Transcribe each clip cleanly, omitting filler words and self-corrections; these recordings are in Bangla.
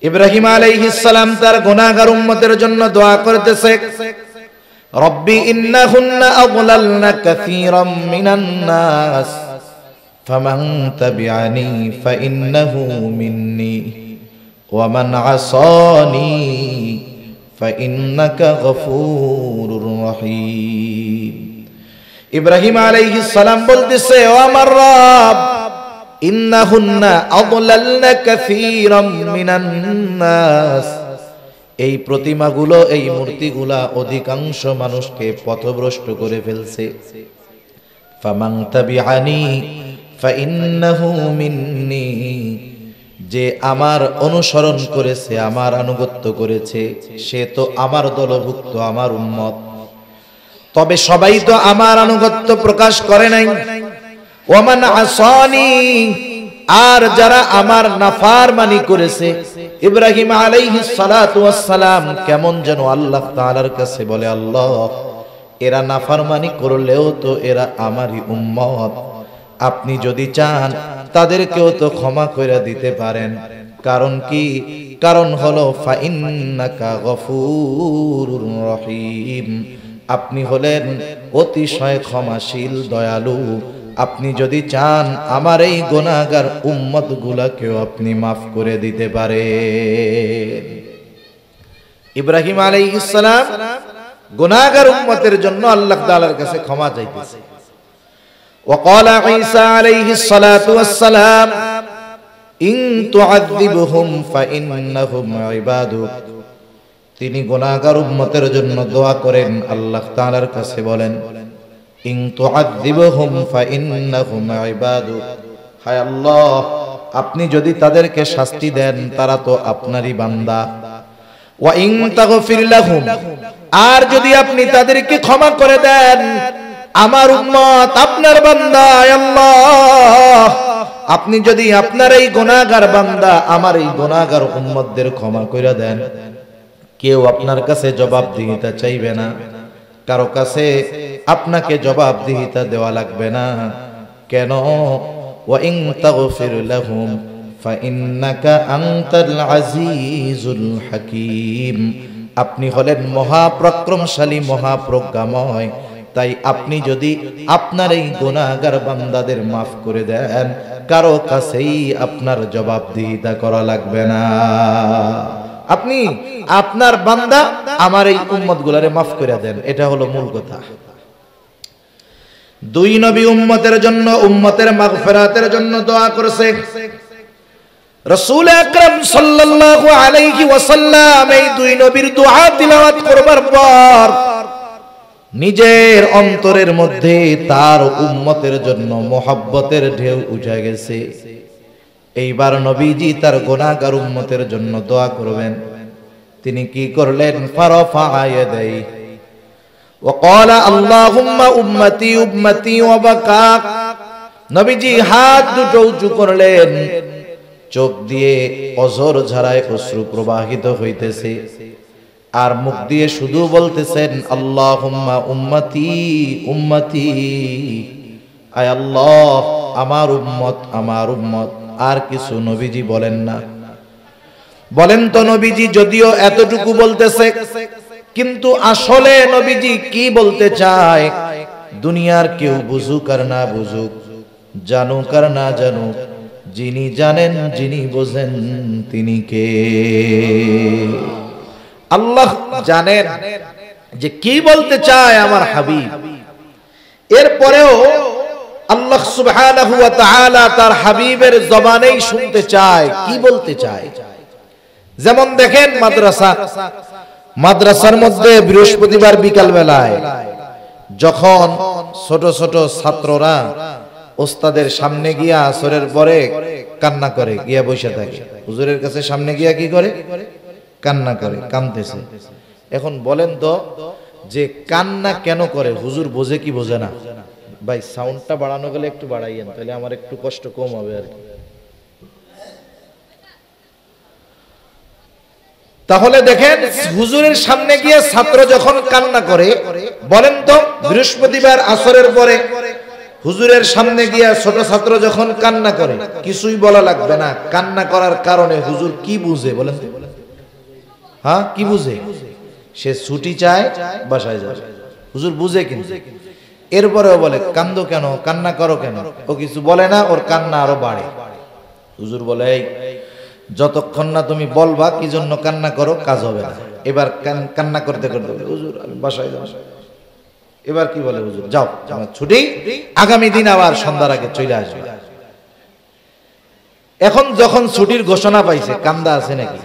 ইব্রাহিম আলাইহিস সালাম তার গুনাহগার উম্মতের জন্য দোয়া করতেছে, রব্বি ইন্নাহুন্না আযলালনা কাসীরাম মিনান নাস ফামান তাবিআনি ফাইন্নাহু মিন্নি ওয়া মান আসানি ফাইন্নাকা গফুরুর রহিম। ইব্রাহিম আলাইহিস সালাম বলতেছে, ও আমার রব, ইন্নাহুন্না আযলালনা কাসীরাম মিনান নাস, এই প্রতিমাগুলো, এই মূর্তিগুলা অধিকাংশ মানুষকে পথভ্রষ্ট করে ফেলছে। ফামান তাবিআনি ফাইন্নাহু মিন্নি, যে আমার অনুসরণ করেছে, আমার আনুগত্য করেছে, সে তো আমার দলভুক্ত, আমার উম্মত। তবে সবাই তো আমার আনুগত্য প্রকাশ করে নাই। ওয়ামান আসানি, আর যারা আমার নাফরমানি করেছে। ইব্রাহিম আলাইহিস সালাতু ওয়াস সালাম কেমন যেন আল্লাহ তাআলার কাছে বলে, আল্লাহ, এরা নাফরমানি করলেও তো এরা আমারই উম্মত, আপনি যদি চান তাদেরকেও তো ক্ষমা করে দিতে পারেন। কারণ কি? কারণ হলো ফাইন্নাকা গফুরুর রহিম, আপনি হলেন অতিশয় ক্ষমাশীল, দয়ালু। আপনি যদি চান আমার এই গুনাহগার উম্মত গুলাকেও আপনি মাফ করে দিতে পারেন। ইব্রাহিম আলাইহিস সালাম গুনাহগার উম্মতের জন্য আল্লাহ তাআলার কাছে ক্ষমা চাইতেছে। وقال عيسى عليه الصلاة والسلام إن تعذبهم فإنهم عبادك, তিনি গুনাহগার উম্মতের জন্য দোয়া করেন, আল্লাহ তাআলার কাছে বলেন, ইন তুআযিবহুম ফাইন্নাহুম ইবাদুক, হায় আল্লাহ, আপনি যদি তাদেরকে শাস্তি দেন তারা তো আপনারই বান্দা। ওয়া ইন তাগফির লাহুম, আর যদি আপনি তাদেরকে ক্ষমা করে দেন, আমার উম্মত আপনার বান্দা, আল্লাহ, আপনি যদি আপনার এই গুনাহগার বান্দা, আমার এই গুনাহগার উম্মতদের ক্ষমা করে দেন, কেউ আপনার কাছে জবাবদিহিতা চাইবে না, কারো কাছে আপনাকে জবাবদিহিতা দেওয়া লাগবে না। কেন? ওয়া ইন তাগফির লাহুম ফাইন্নাকা আনতাল আজিজুল হাকীম, আপনি হলেন মহাপরাক্রমশালী, মহাপ্রজ্ঞাময়। তাই আপনি যদি আপনার এই গুনাহগার বান্দাদের মাফ করে দেন, কারো কাছেই আপনার জবাবদিহিতা করা লাগবে না। আপনি আপনার বান্দা আমার এই উম্মতগুলারে মাফ করে দেন, এটা হলো মূল কথা। দুই নবী উম্মতের জন্য, উম্মতের মাগফিরাতের জন্য দোয়া করেছে। রাসূল আকরাম সাল্লাল্লাহু আলাইহি ওয়াসাল্লাম এই দুই নবীর দোয়া তিলাওয়াত করবার পর নিজের অন্তরের মধ্যে তার উম্মতের জন্য মুহাব্বতের ঢেউ উঠে গেছে। এইবার নবীজি তার গুনাহগার উম্মতের জন্য দোয়া করবেন। তিনি কি করলেন? ফারাফা ইয়াদাই ওয়া ক্বালা আল্লাহুম্মা উম্মতি উম্মতি ওয়া বাকা, নবীজি হাত দুটো উঁচু করলেন, চোখ দিয়ে অঝর ঝরায় অশ্রু প্রবাহিত হইতেছে, আর মুখ দিয়ে শুধু বলতেছেন আল্লাহুম্মা উম্মতি উম্মতি, আয় আল্লাহ, আমার উম্মত, আমার উম্মত। আর কিছু নবীজি বলেন না। বলেন তো নবীজি যদিও এতটুকু বলতেছে, কিন্তু আসলে নবীজি কি বলতে চায় দুনিয়ার কেউ বুঝুক আর না বুঝুক, জানুক আর না জানুক, যিনি জানেন, যিনি বোঝেন, তিনি কে? আল্লাহ জানেন যে কি বলতে চায় আমার হাবিব। এরপরেও আল্লাহ সুবহানাহু ওয়া তাআলা তার হাবিবের জবানেই শুনতে চায় কি বলতে চায়। যেমন দেখেন মাদ্রাসার মধ্যে বৃহস্পতিবার বিকাল বেলায় যখন ছোট ছোট ছাত্ররা ওস্তাদের সামনে গিয়া আসরের পরে কান্না করে, গিয়া বসে থাকে, হুজুরের কাছে সামনে গিয়া কি করে? কান্না করে, কাঁদতেছে। এখন বলেন তো যে কান্না কেন করে? হুজুর বোঝে কি বোঝে না? ভাই সাউন্ডটা বাড়ানো গেলে একটু বাড়াইয়েন, তাহলে আমার একটু কষ্ট কম হবে আর কি। তাহলে দেখেন হুজুরের সামনে গিয়ে ছাত্র যখন কান্না করে, বলেন তো বৃহস্পতিবার আসরের পরে হুজুরের সামনে গিয়া ছোট ছাত্র যখন কান্না করে কিছুই বলা লাগবে না, কান্না করার কারণে হুজুর কি বুঝে বলেন? হ্যাঁ, কি বুঝে? সে ছুটি চায়, বাসায় যাবে। হুজুর বুঝে কিন্তু, এরপরেও বলে কান্দো কেন, কান্না করো কেন? ও কিছু বলে না, ওর কান্না আরো বাড়ে। হুজুর বলে এই যতক্ষণ না তুমি বলবা কি জন্য কান্না করো কাজ হবে না। এবার কান্না করতে করতে হুজুর আমি বাসায় যাব। এবার কি বলে হুজুর যাও, আমার ছুটি, আগামী দিন আবার সন্ধ্যার আগে চলে আসবে। এখন যখন ছুটির ঘোষণা পাইছে, কান্দা আছে নাকি?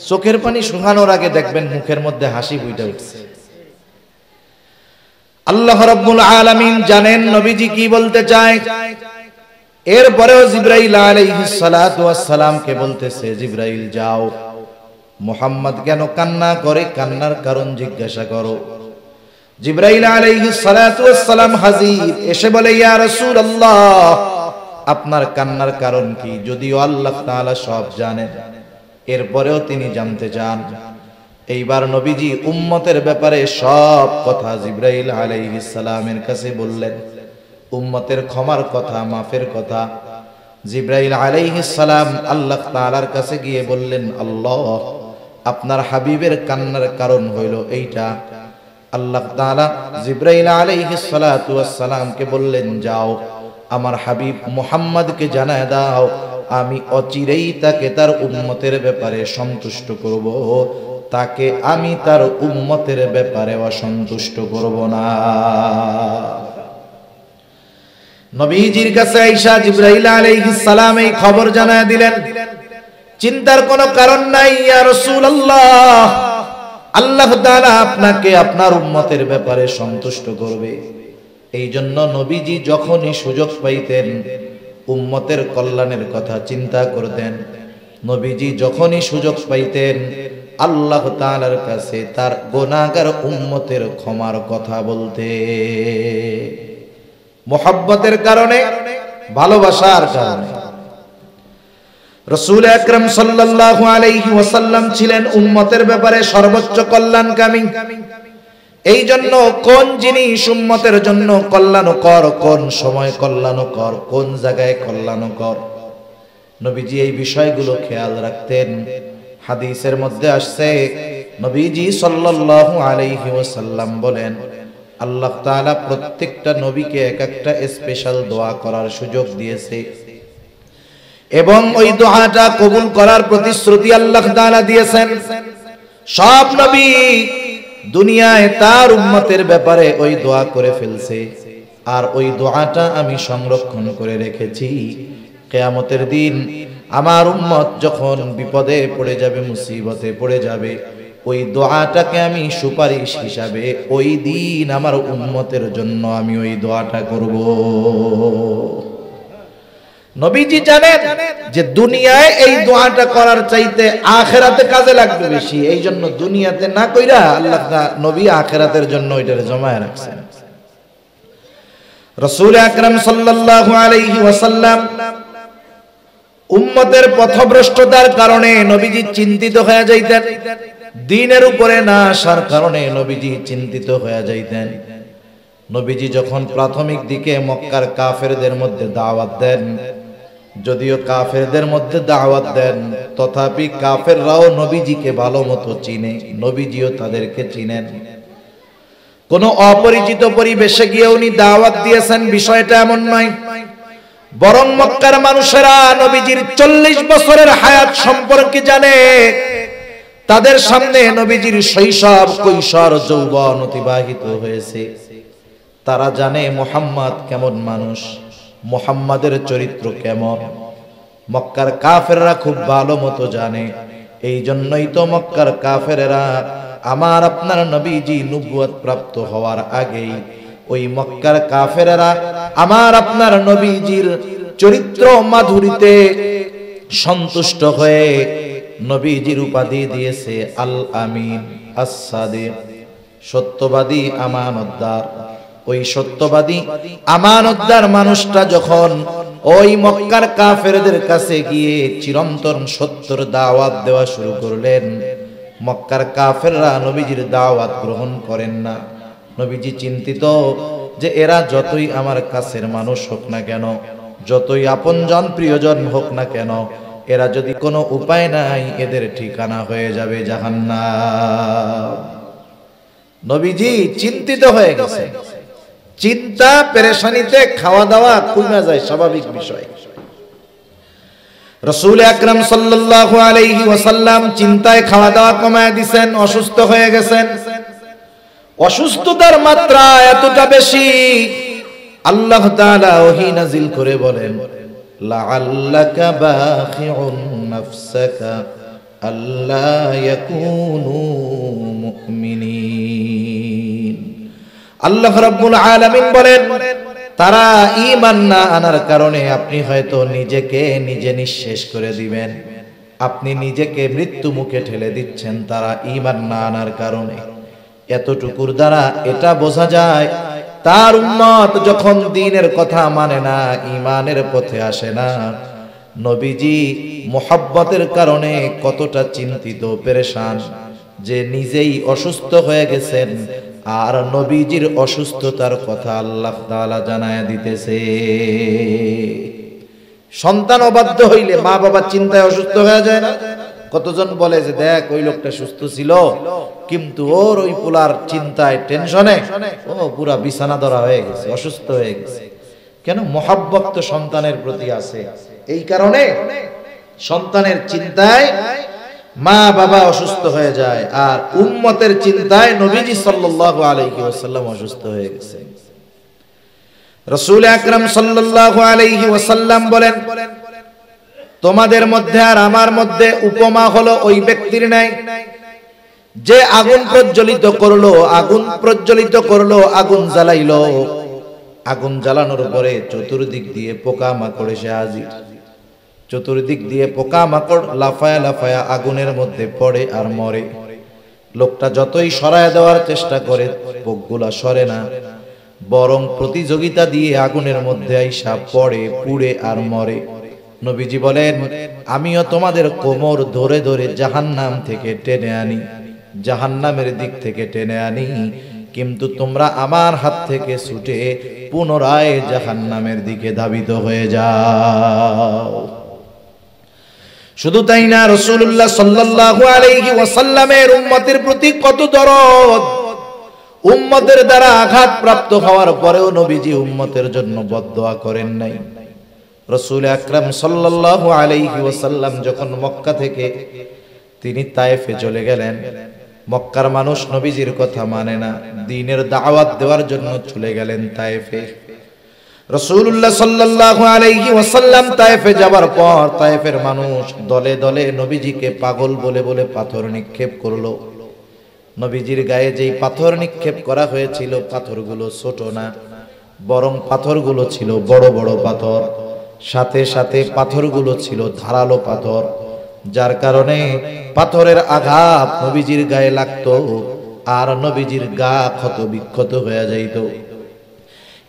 চোখের পানি শুকানোর আগে দেখবেন মুখের মধ্যে হাসি ফুটে উঠছে। আল্লাহ রাব্বুল আলামিন জানেন নবীজি কি বলতে চায়। এরপরেও জিবরাইল আলাইহিস সালাতু ওয়াস সালামকে বলতেছে, জিবরাইল যাও, মুহাম্মদ কেন কান্না করে, কান্নার কারণ জিজ্ঞাসা করো। জিবরাইল আলাইহিস সালাতু ওয়াস সালাম হাজির, এসে বলে ইয়া রাসূলুল্লাহ, আপনার কান্নার কারণ কি? যদিও আল্লাহ তাআলা সব জানেন, এরপরেও তিনি জানতে চান। এইবার নবীজি উম্মতের ব্যাপারে সব কথা জিবরাইল আলাইহিস সালামের কাছে বললেন। উম্মতের ক্ষমার কথা, মাফের কথা। জিবরাইল আলাইহিস সালাম আল্লাহ তাআলার কাছে গিয়ে বললেন, আল্লাহ, আপনার হাবিবের কান্নার কারণ হইল এইটা। আল্লাহ তাআলা জিবরাইল আলাইহিস সালাতু ওয়াস সালামকে বললেন, যাও আমার হাবিব মুহাম্মদকে জানায় দাও, আমি অচিরেই তাকে তার উম্মতের ব্যাপারে সন্তুষ্ট করব, তাকে আমি তার উম্মতের ব্যাপারে অসন্তুষ্ট করব না। নবীজির কাছে আয়েশা জিবরাইল আলাইহিস সালাম এই খবর জানায় দিলেন। চিন্তার কোনো কারণ নাই ইয়া রাসূলুল্লাহ, আল্লাহ তাআলা আপনাকে আপনার উম্মতের ব্যাপারে সন্তুষ্ট করবে। এই জন্য নবীজি যখনই সুযোগ পাইতেন উম্মতের কল্যাণের কথা চিন্তা করতেন। নবীজি যখনই সুযোগ পাইতেন আল্লাহ তাআলার কাছে তার গুনাহগার উম্মতের ক্ষমার কথা বলতে। মুহাব্বতের কারণে, ভালোবাসার কারণে। রাসূল আকরাম সাল্লাল্লাহু আলাইহি ওয়াসাল্লাম ছিলেন উম্মতের ব্যাপারে সর্বোচ্চ কল্যাণকামী। এই জন্য কোন জিনিস উম্মতের জন্য কল্যাণকর, কোন সময় কল্যাণকর, কোন জায়গায় কল্যাণকর, নবীজি এই বিষয়গুলো খেয়াল রাখতেন। হাদিসের মধ্যে আসছে নবীজি সাল্লাল্লাহু আলাইহি ওয়াসাল্লাম বলেন, আল্লাহ তাআলা প্রত্যেকটা নবীকে এক একটা স্পেশাল দোয়া করার সুযোগ দিয়েছে এবং ওই দোয়াটা কবুল করার প্রতিশ্রুতি আল্লাহ তাআলা দিয়েছেন। সব নবী দুনিয়ায় তার উম্মতের ব্যাপারে ওই দোয়া করে ফেলছে, আর ওই দোয়াটা আমি সংরক্ষণ করে রেখেছি। কিয়ামতের দিন আমার উম্মত যখন বিপদে পড়ে যাবে, মুসিবতে পড়ে যাবে, ওই দোয়াটাকে আমি সুপারিশ হিসাবে ওই দিন আমার উম্মতের জন্য আমি ওই দোয়াটা করব। নবীজি জানেন যে দুনিয়ায় এই দোয়াটা করার চাইতে আখিরাতে কাজে লাগবে বেশি। এই জন্য দুনিয়াতে না কইরা আল্লাহ নবী আখিরাতের জন্য ওইটারে জমায় রাখছেন। রাসূল আকরাম সাল্লাল্লাহু আলাইহি ওয়াসাল্লাম উম্মতের পথভ্রষ্টতার কারণে নবীজি চিন্তিত হয়ে যাইতেন। দ্বীনের উপরে না আসার কারণে নবীজি চিন্তিত হয়ে যাইতেন। নবীজি যখন প্রাথমিক দিকে মক্কার কাফেরদের মধ্যে দাওয়াত দেন, যদিও কাফেরদের মধ্যে দাওয়াত দেন, তথাপি কাফেররাও নবীজিকে ভালো মতো চিনে, নবীজিও তাদেরকে চিনেন। কোন অপরিচিত পরিবেশে গিয়ে উনি দাওয়াত দিয়েছেন বিষয়টা এমন নয়, বরং মক্কার মানুষেরা নবীজির 40 বছরের হায়াত সম্পর্কে জানে। তাদের সামনে নবীজির শৈশব, কৈশোর, যৌবন অতিবাহিত হয়েছে। তারা জানে মুহাম্মদ কেমন মানুষ, মুহাম্মাদের চরিত্র কেমন। মক্কার কাফেররা খুব ভালো মতো জানে। এই জন্যই তো মক্কার কাফেররা আমার আপনার নবীজি নবুয়ত প্রাপ্ত হওয়ার আগেই ওই মক্কার কাফেররা আমার আপনার নবীজির চরিত্র মাধুরীতে সন্তুষ্ট হয়ে নবীজির উপাধি দিয়েছে আল আমিন, আস-সাদিক, সত্যবাদী, আমানতদার। ওই সত্যবাদী আমানতদার মানুষটা যখন ওই মক্কার কাফেরদের কাছে গিয়ে চিরন্তন সত্যর দাওয়াত দেওয়া শুরু করলেন, মক্কার কাফেররা নবীজির দাওয়াত গ্রহণ করেন না। নবীজি চিন্তিত, যে এরা যতই আমার কাছের মানুষ হোক না কেন, যতই আপনজন প্রিয়জন হোক না কেন, এরা যদি কোনো উপায় নাই, এদের ঠিকানা হয়ে যাবে জাহান্নাম। নবীজি চিন্তিত হয়ে গেছে। চিন্তা পেরেশানিতে খাওয়া দাওয়া কমে যায়, স্বাভাবিক বিষয়। রাসূল আকরাম সাল্লাল্লাহু আলাইহি ওয়াসাল্লাম চিন্তায় খাওয়া দাওয়া কমায় দিয়েছেন, অসুস্থ হয়ে গেছেন। অসুস্থতার মাত্রা এতটা বেশি, আল্লাহ তাআলা ওহী নাযিল করে বলেন, লাআল্লাকা বাখিউন নাফসাকা আল্লা ইয়াকুনু মুমিনিন। আল্লাহ রাব্বুল আলামিন বলেন, তারা ঈমান না আনার কারণে আপনি হয়তো নিজেকে নিজে নিঃশেষ করে দিবেন, আপনি নিজেকে মৃত্যু মুখে ঠেলে দিচ্ছেন তারা ঈমান না আনার কারণে। এতটুকুর দ্বারা এটা বোঝা যায় তার উম্মত যখন দ্বীনের কথা মানে না, ঈমানের পথে আসে না, নবীজি মুহাব্বতের কারণে কতটা চিন্তিত পেরেশান, যে নিজেই অসুস্থ হয়ে গেছেন আর নবীজির অসুস্থতার কথা আল্লাহ তাআলা জানায়া দিতেছে। সন্তান অবাধ্য হইলে মা বাবা চিন্তায় অসুস্থ হয়ে যায় না? কতজন বলে যে দেখ ওই লোকটা সুস্থ ছিল, কিন্তু ওর ওই পোলার চিন্তায় টেনশনে ও পুরা বিছানা ধরা হয়ে গেছে, অসুস্থ হয়ে গেছে। কেন? মুহাব্বত তো সন্তানের প্রতি আছে, এই কারণে সন্তানের চিন্তায় মা বাবা অসুস্থ হয়ে যায়, আর উম্মতের চিন্তায় নবীজি সাল্লাল্লাহু আলাইহি ওয়াসাল্লাম অসুস্থ হয়ে গেছে। রাসূল আকরাম সাল্লাল্লাহু আলাইহি ওয়াসাল্লাম বলেন, তোমাদের মধ্যে আর আমার মধ্যে উপমা হলো ওই ব্যক্তির ন্যায় যে আগুন প্রজ্বলিত করলো, আগুন জ্বালাইলো, আগুন জ্বালানোর পরে চতুর্দিক দিয়ে পোকা মাকড় এসে হাজির। চতুর্দিক দিয়ে পোকা মাকড় লাফায়া লাফায়া আগুনের মধ্যে পড়ে আর মরে। লোকটা যতই সরায় দেওয়ার চেষ্টা করে পোকগুলা সরে না, বরং প্রতিযোগিতা দিয়ে আগুনের মধ্যে আইসা পড়ে, পুড়ে আর মরে। নবীজি বলেন, আমিও তোমাদের কোমর ধরে ধরে জাহান্নাম থেকে টেনে আনি, জাহান্নামের দিক থেকে টেনে আনি, কিন্তু তোমরা আমার হাত থেকে ছুটে পুনরায় জাহান্নামের দিকে ধাবিত হয়ে যাও। শুধু তাই না, রাসূলুল্লাহ সাল্লাল্লাহু আলাইহি ওয়াসাল্লামের উম্মতের প্রতি কত দরদ। উম্মতের দ্বারা আঘাত প্রাপ্ত হওয়ার পরেও নবীজি উম্মতের জন্য বদদোয়া করেন নাই। রাসূল আকরাম সাল্লাল্লাহু আলাইহি ওয়াসাল্লাম যখন মক্কা থেকে তিনি তায়েফে চলে গেলেন, মক্কার মানুষ নবীজির কথা মানে না, দ্বীনের দাওয়াত দেওয়ার জন্য চলে গেলেন তায়েফে। রাসূলুল্লাহ সাল্লাল্লাহু আলাইহি ওয়াসাল্লাম তায়েফে যাবার পর তায়েফের মানুষ দলে দলে নবীজিকে পাগল বলে বলে পাথর নিক্ষেপ করলো। নবীজির গায়ে যেই পাথর নিক্ষেপ করা হয়েছিল, পাথরগুলো ছোট না, বরং পাথরগুলো ছিল বড় বড় পাথর, সাথে সাথে পাথরগুলো ছিল ধারালো পাথর, যার কারণে পাথরের আঘাত নবীজির গায়ে লাগতো আর নবীজির গা ক্ষত বিক্ষত হয়ে যাইত।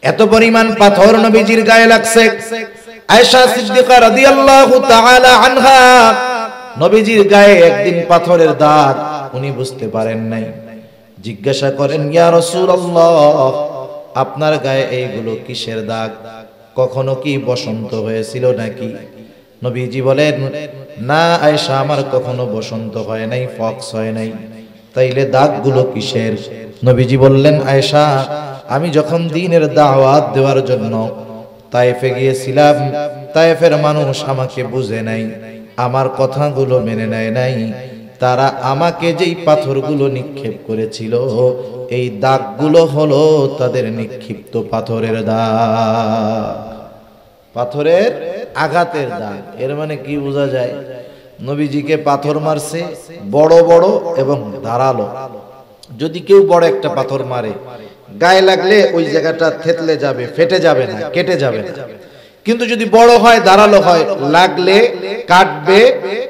এত পরিমাণ পাথর নবীজির গায়ে লাগছে। আয়েশা সিদ্দিকা রাদিয়াল্লাহু তাআলা আনহা, নবীজির গায়ে একদিন পাথরের দাগ উনি বুঝতে পারেন নাই। জিজ্ঞাসা করেন, ইয়া রাসূলুল্লাহ, আপনার গায়ে এইগুলো কিসের দাগ? কখনো কি বসন্ত হয়েছিল নাকি? নবীজি বলেন, না আয়েশা, আমার কখনো বসন্ত হয় নাই, ফক্স হয় নাই। তাইলে দাগগুলো কিসের? নবীজি বললেন, আয়েশা, আমি যখন দ্বীনের দাওয়াত দেওয়ার জন্য তায়েফে গিয়েছিলাম, তায়েফের মানুষ আমাকে বুঝে নাই, আমার কথাগুলো মেনে নেয় নাই। তারা আমাকে যেই পাথরগুলো নিক্ষেপ করেছিল, এই দাগগুলো হলো তাদের নিক্ষিপ্ত পাথরের দাগ, পাথরের আঘাতের দাগ। এর মানে কি বোঝা যায়? নবীজিকে পাথর মারছে বড় বড় এবং ধারালো। যদি কেউ বড় একটা পাথর মারে, গায়ে লাগলে ওই জায়গাটা থেতলে যাবে, ফেটে যাবে না, কেটে যাবে না। কিন্তু যদি বড় হয়, ধারালো হয়, লাগলে কাটবে,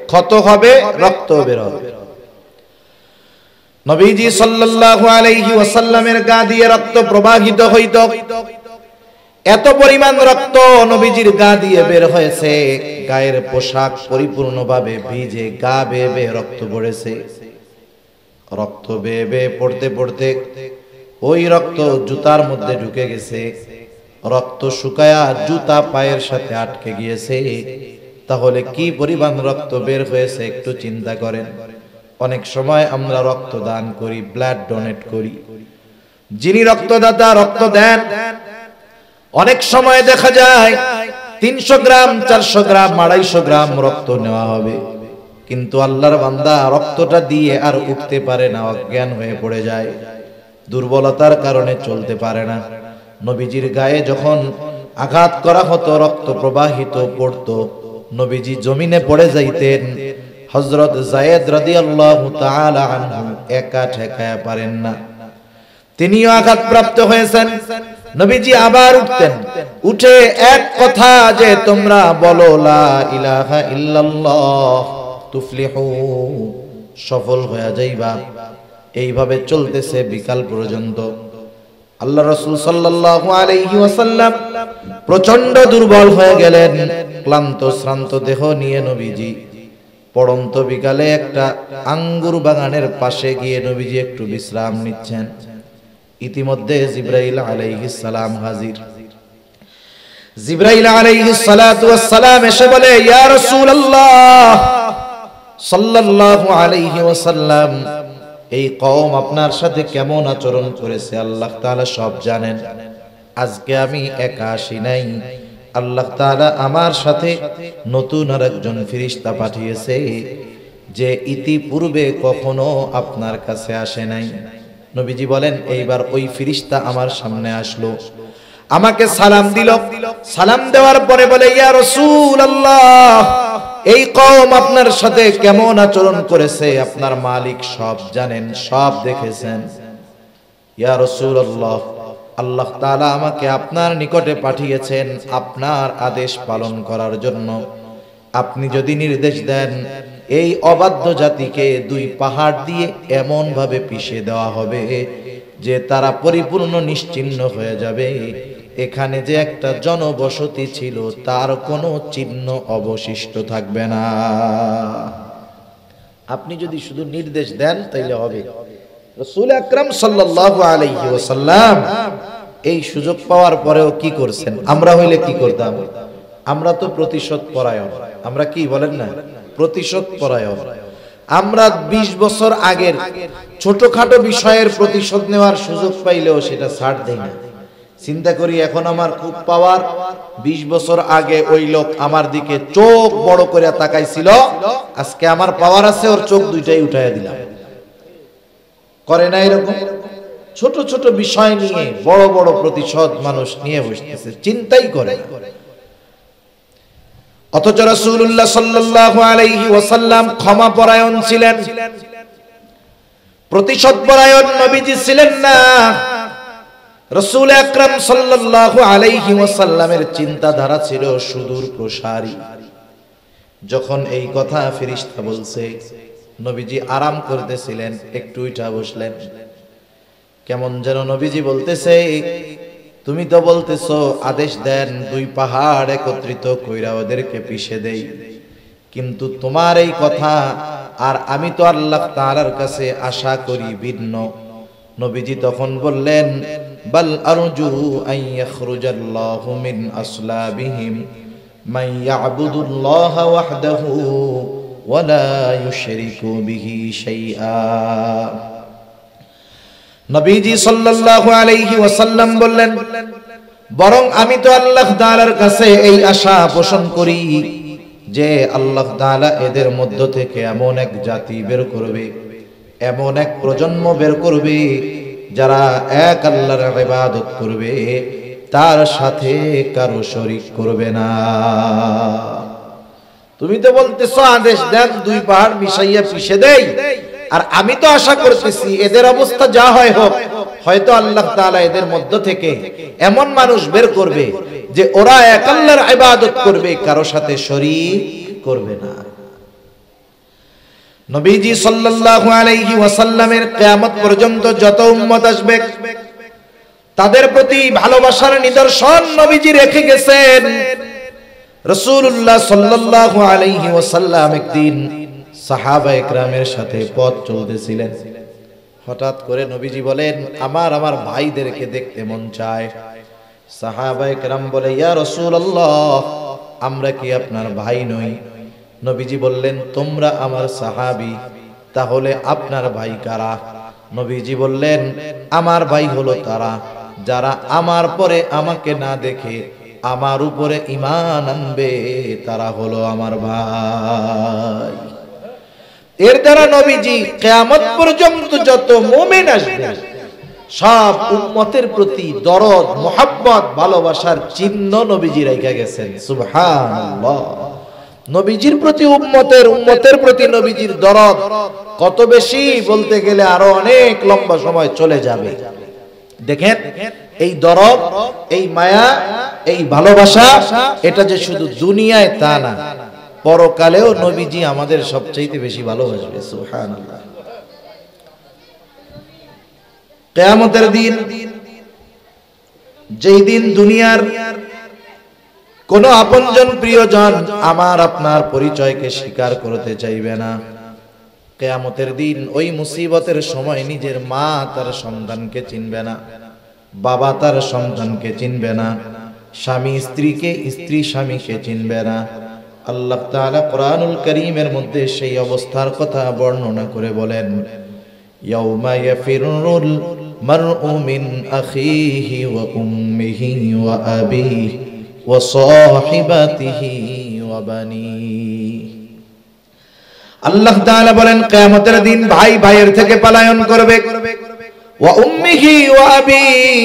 ক্ষত হবে, রক্ত বের হবে। নবীজি সাল্লাল্লাহু আলাইহি ওয়াসাল্লামের গা দিয়ে রক্ত প্রবাহিত হইত। এত পরিমাণ রক্ত নবীজির গা দিয়ে বের হয়েছে, গায়ের পোশাক পরিপূর্ণভাবে ভিজে, গা বেয়ে বেয়ে রক্ত পড়েছে। রক্ত বেয়ে বেয়ে পড়তে পড়তে ওই রক্ত জুতার মধ্যে ঢুকে গেছে, রক্ত শুকায়া জুতা পায়ের সাথে আটকে গিয়েছে, তাহলে কি পরিমাণ রক্ত বের হয়েছে একটু চিন্তা করেন। অনেক সময় আমরা রক্ত দান করি, ব্লাড ডোনেট করি, যিনি রক্তদাতা রক্ত দেন, অনেক সময় দেখা যায় 300 গ্রাম 400 গ্রাম 250 গ্রাম রক্ত নেওয়া হবে, কিন্তু আল্লাহর বান্দা রক্তটা দিয়ে আর উঠতে পারে না, অজ্ঞান হয়ে পড়ে যায়, দুর্বলতার কারণে চলতে পারে না। নবীজির গায়ে যখন আঘাত করা হতো, রক্ত প্রবাহিত পড়তো, নবীজি জমিনে পড়ে যাইতেন। হযরত যায়েদ রাদিয়াল্লাহু তাআলা আনহু একা ঠেকায়া পারেন না, তিনিও আঘাতপ্রাপ্ত হয়েছেন। নবীজি আবার উঠতেন, উঠে এক কথা যে তোমরা বলো লা ইলাহা ইল্লাল্লাহ তুফলিহু, সফল হয়ে যাইবা। এইভাবে চলতেছে বিকাল পর্যন্ত। আল্লাহ রাসূল সাল্লাল্লাহু আলাইহি ওয়াসাল্লাম প্রচন্ড দুর্বল হয়ে গেলেন, ক্লান্ত শ্রান্ত দেহ নিয়ে নবীজি পড়ন্ত বিকালে একটা আঙ্গুর বাগানের পাশে গিয়ে নবীজি একটু বিশ্রাম নিচ্ছেন। ইতিমধ্যে জিবরাইল আলাইহিস সালাম হাজির। জিবরাইল আলাইহিস সালাতু ওয়াস সালাম এসে বলে, ইয়া রাসূলুল্লাহ সাল্লাল্লাহু আলাইহি ওয়াসাল্লাম, এই কওম আপনার সাথে কেমন আচরণ করেছে আল্লাহ তাআলা সব জানেন। আজকে আমি একা আসি নাই, আল্লাহ তাআলা আমার সাথে নতুন আরেকজন ফেরেশতা পাঠিয়েছে, যে ইতিপূর্বে কখনো আপনার কাছে আসে নাই। নবীজি বলেন, এইবার ওই ফেরেশতা আমার সামনে আসলো, আমাকে সালাম দিল। সালাম দেওয়ার পরে বলে, ইয়া রাসূলুল্লাহ, এই কওম আপনার সাথে কেমন আচরণ করেছে আপনার মালিক সব জানেন, সব দেখেছেন। ইয়া রাসূলুল্লাহ, আল্লাহ তাআলা আমাকে আপনার নিকটে পাঠিয়েছেন আপনার আদেশ পালন করার জন্য। আপনি যদি নির্দেশ দেন, এই অবাধ্য জাতিকে 2 পাহাড় দিয়ে এমন ভাবে পিষে দেওয়া হবে যে তারা পরিপূর্ণ নিশ্চিহ্ন হয়ে যাবে, এখানে যে একটা জনবসতি ছিল তার কোনো চিহ্ন অবশিষ্ট থাকবে না। আপনি যদি শুধু নির্দেশ দেন তাইলে হবে। রাসূল আকরাম সাল্লাল্লাহু আলাইহি ওয়াসাল্লাম এই সুযোগ পাওয়ার পরেও কি করছেন? আমরা হইলে কি করতাম? আমরা তো প্রতিশোধ পরায়ণ। আমরা কি বলেন না, প্রতিশোধ পরায়ণ। আমরা 20 বছর আগের ছোটখাটো বিষয়ের প্রতিশোধ নেওয়ার সুযোগ পাইলেও সেটা ছাড় দেই না। চিন্তা করি, এখন আমার খুব পাওয়ার, 20 বছর আগে ওই লোক আমার দিকে চোখ বড় করে তাকাইছিল, আজকে আমার পাওয়ার আছে, ওর চোখ দুইটাই উঠাইয়া দিলাম। করে না এরকম? ছোট ছোট বিষয় নিয়ে বড় বড় প্রতিশোধ মানুষ নিয়ে বসতেছে, চিন্তাই করে না। অথচ রাসূলুল্লাহ সাল্লাল্লাহু আলাইহি ওয়াসাল্লাম ক্ষমা পরায়ণ ছিলেন, প্রতিশোধ পরায়ণ নবীজি ছিলেন না। রাসূল আকরাম সাল্লাল্লাহু আলাইহি ওয়াসাল্লামের চিন্তাধারা ছিল সুদূর প্রসারী। যখন এই কথা ফেরেশতা বলছে, নবীজি আরাম করতেছিলেন, একটু উঠা বসলেন। কেমন যেন নবীজি বলতেছে, তুমি তো বলতেছো আদেশ দেন 2 পাহাড় একত্রিত কইরা ওদেরকে পিষে দেই, কিন্তু তোমার এই কথা আর আমি তো আল্লাহ তাআলার কাছে আশা করি ভিন্ন। নবীজি তখন বললেন, বাল আরজু আন ইয়াখরুজাল্লাহু মিন আসলাবিহিম মান ইয়াবুদুল্লাহ ওয়াহদাহু ওয়া লা ইউশরিকু বিহি শাইআ। নবীজি সাল্লাল্লাহু আলাইহি ওয়াসাল্লাম বললেন, বরং আমি তো আল্লাহ তাআলার কাছে এই আশা পোষণ করি যে আল্লাহ তাআলা এদের মধ্য থেকে এমন এক জাতি বের করবে, এমন এক প্রজন্ম বের করবে যারা এক আল্লাহর ইবাদত করবে, তার সাথে কারো শরীক করবে না। তুমি তো বলতেছো আদেশ দেন 2 পাহাড় মিশাইয়া পিষে দেই, আর আমি তো আশা করতেছি এদের অবস্থা যা হয় হোক, হয়তো আল্লাহ তাআলা এদের মধ্য থেকে এমন মানুষ বের করবে যে ওরা এক আল্লাহর ইবাদত করবে, কারো সাথে শরীক করবে না। নবীজি সাল্লাল্লাহু আলাইহি ওয়াসাল্লামের কিয়ামত পর্যন্ত যত উম্মত আসবে তাদের প্রতি ভালোবাসার নিদর্শন নবীজি রেখে গেছেন। রাসূলুল্লাহ সাল্লাল্লাহু আলাইহি ওয়াসাল্লাম একদিন সাহাবা একরামের সাথে পথ চলতেছিলেন। হঠাৎ করে নবীজি বলেন, আমার ভাইদেরকে দেখতে মন চায়। সাহাবায়ে কেরাম বলে, ইয়া রাসূলুল্লাহ, আমরা কি আপনার ভাই নই? নবীজি বললেন, তোমরা আমার সাহাবী, তাহলে আপনার ভাই কারা? নবীজি বললেন, আমার ভাই হলো তারা যারা আমার পরে আমাকে না দেখে আমার উপরে ঈমান আনবে, তারা হলো আমার ভাই। এর দ্বারা নবীজি কিয়ামত পর্যন্ত যত মুমিন আসবে সব উম্মতের প্রতি দরদ, মোহাব্বত, ভালোবাসার চিহ্ন নবীজি রেখে গেছেন। সুবহানাল্লাহ। নবীজির প্রতি উম্মতের প্রতি নবীজির দরদ কত বেশি বলতে গেলে আরো অনেক লম্বা সময় চলে যাবে। দেখেন, এই দরদ, এই মায়া, এই ভালোবাসা, এটা যে শুধু দুনিয়ায় তা না, পরকালেও নবীজি আমাদের সবচেয়ে বেশি ভালোবাসবে। সুবহানাল্লাহ। কিয়ামতের দিন, যেই দিন দুনিয়ার কোন আপনজন প্রিয়জন আমার আপনার পরিচয়কে স্বীকার করতে চাইবে না, কিয়ামতের দিন ওই মুসিবতের সময় নিজের মা তার সন্তানকে চিনবে না, বাবা তার সন্তানকে চিনবে না, স্বামী স্ত্রীকে, স্ত্রী স্বামীকে চিনবে না। আল্লাহ তাআলা কোরআনুল কারীমের মধ্যে সেই অবস্থার কথা বর্ণনা করে বলেন, ইয়াউমা ইয়াফিরুল মারউ মিন আখিহি ওয়া উম্মিহি ওয়া আবিহি ওয়া সাহিবাতিহি ওয়া বানিহি। আল্লাহ তাআলা বলেন, কিয়ামতের দিন ভাই ভাইয়ের থেকে পলায়ন করবে, ওয়া উম্মিহি ওয়া আবিহি,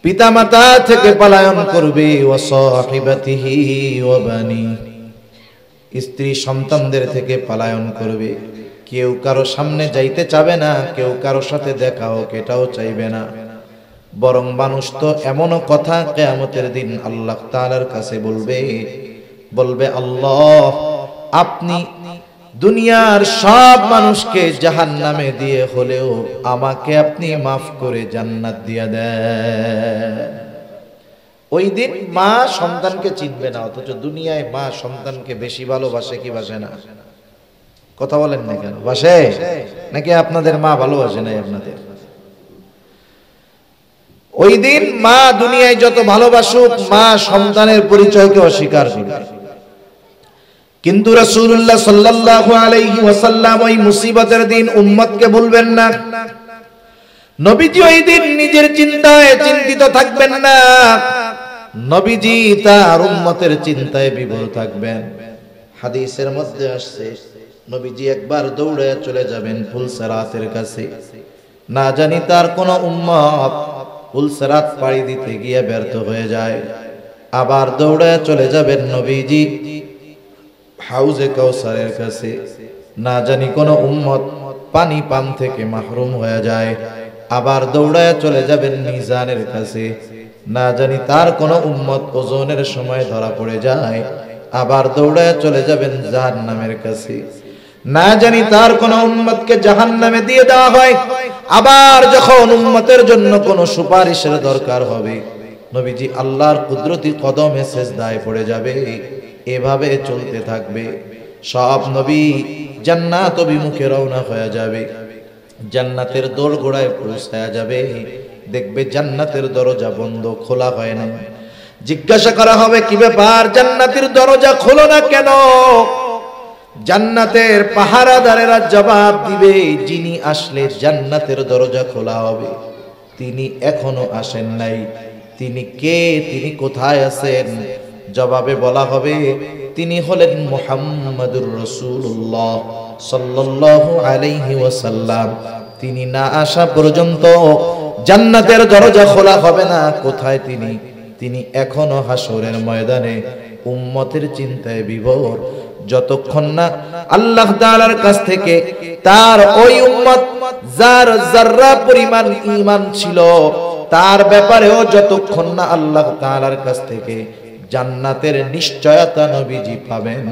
পিতামাতা থেকে পলায়ন করবে, ওয়া সাহিবাতিহি ওয়া বানিহি, স্ত্রী সন্তানদের থেকে পলায়ন করবে। কেউ কারো সামনে যাইতে চাবে না, কেউ কারো সাথে দেখা হোক এটাও চাইবে না। বরং মানুষ তো এমনও কথা কিয়ামতের দিন আল্লাহ তাআলার কাছে বলবে, আল্লাহ, আপনি দুনিয়ার সব মানুষকে জাহান্নামে দিয়ে হলেও আমাকে আপনি মাফ করে জান্নাত দিয়ে দেন। ওই দিন মা সন্তানকে চিনবে না, অথচ দুনিয়ায় মা সন্তানকে বেশি ভালোবাসে কি বাসে না? কথা বলেন না কেন? বাসে নাকি আপনাদের মা ভালোবাসে না আপনাদের? ওই দিন মা দুনিয়ায় যত ভালোবাসুক, মা সন্তানের পরিচয়কে অস্বীকার করবে। কিন্তু রাসূলুল্লাহ সাল্লাল্লাহু আলাইহি ওয়াসাল্লাম ওই মুসিবতের দিন উম্মতকে বলবেন না। নবীজি ওই দিন নিজের চিন্তায় চিন্তিত থাকবেন না, নবীজি তার উম্মতের চিন্তায় বিভোর থাকবেন। হাদিসের মধ্যে আসছে, নবীজি একবার দৌড়ে চলে যাবেন ফুলসিরাতের কাছে। না জানি তার কোন উম্মত ফুলসিরাত পাড়ি দিতে গিয়ে ব্যর্থ হয়ে যায়। আবার দৌড়ে চলে যাবেন নবীজি হাউজে কাউসারের কাছে। না জানি কোন উম্মত পানি পান থেকে মাহরুম হয়ে যায়। আবার দৌড়ে চলে যাবেন মিজানের কাছে। না জানি তার কোন উম্মত ওজনের সময় ধরা পড়ে যায়। আবার দৌড়ে চলে যাবেন জাহান্নামের কাছে। না জানি তার কোন উম্মতকে জাহান্নামে দিয়ে দেওয়া হয়। আবার যখন উম্মতের জন্য কোন সুপারিশের দরকার হবে, নবীজি আল্লাহর কুদরতি কদমে সিজদায় পড়ে যাবে। এভাবে চলতে থাকবে। সব নবী জান্নাত অভিমুখে রওনা হয়ে যাবে। জান্নাতের দোরগোড়ায় পৌঁছায়া যাবে, দেখবে জান্নাতের দরজা বন্ধ, খোলা হয় না। জিজ্ঞাসা করা হবে, কি ব্যাপার, জান্নাতের দরজা খোলো না কেন? জান্নাতের পাহারাদারেরা জবাব দিবে, যিনি আসলে জান্নাতের দরজা খোলা হবে তিনি এখনো আসেন নাই। তিনি কে? তিনি কোথায় আছেন? জবাবে বলা হবে, তিনি হলেন মুহাম্মাদুর রাসূলুল্লাহ সাল্লাল্লাহু আলাইহি ওয়াসাল্লাম। তিনি না আসা পর্যন্ত জান্নাতের দরজা খোলা হবে না। কোথায় তিনি? তিনি এখনো হাসরের ময়দানে উম্মতের চিন্তায় বিভোর। যতক্ষণ না আল্লাহ তাআলার কাছ থেকে তার ওই উম্মত যার যাররা পরিমাণ ঈমান ছিল তার ব্যাপারেও যতক্ষণ না আল্লাহ তাআলার কাছ থেকে জান্নাতের নিশ্চয়তা নবীজি পাবেন,